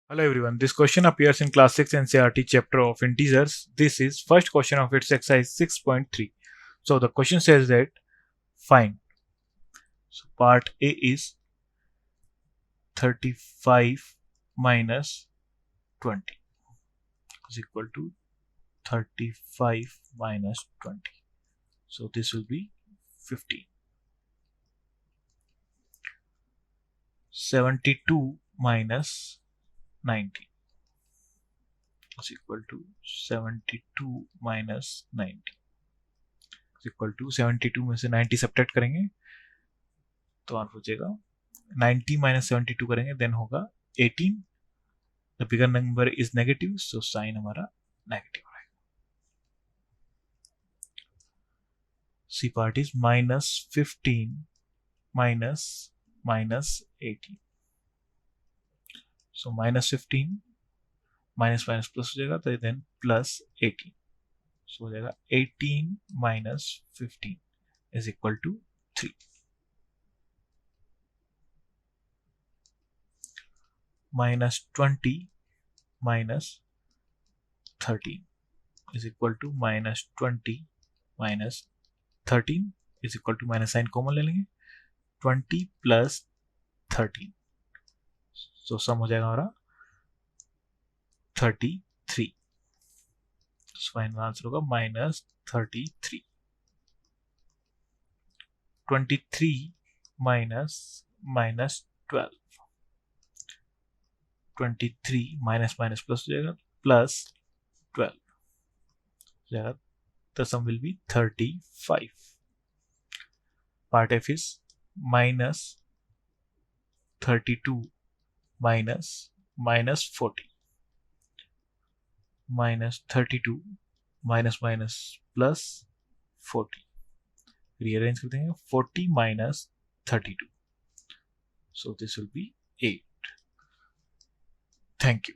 Hello everyone, this question appears in class 6 NCERT chapter of integers. This is first question of its exercise 6.3. So the question says that find. So part A is 35 minus 20 is equal to 35 minus 20. So this will be 15. 72 minus 90 is equal to 72 minus 90 is equal to 72 में से 90 subtract करेंगे तो answer हो जाएगा 90 minus 72 करेंगे then होगा 18. The bigger number is negative so sign हमारा negative रहेगा. C part is minus 15 minus 18. So minus 15 minus plus हो जाएगा तो then plus 18. So हो जाएगा 18 minus 15 is equal to 3. Minus 20 minus 13 is equal to minus 20 minus 13 is equal to minus sign common ले लेंगे 20 plus 13. So सम हो जाएगा हमारा 33. So फाइनल आंसर होगा minus 33. 23 minus 12. 23 minus plus हो जाएगा plus 12 हो जाएगा. The sum will be 35. Part F is minus 32 minus 40. Minus 32 minus plus 40. Rearrange कर देंगे 40 minus 32. So this will be 8. Thank you.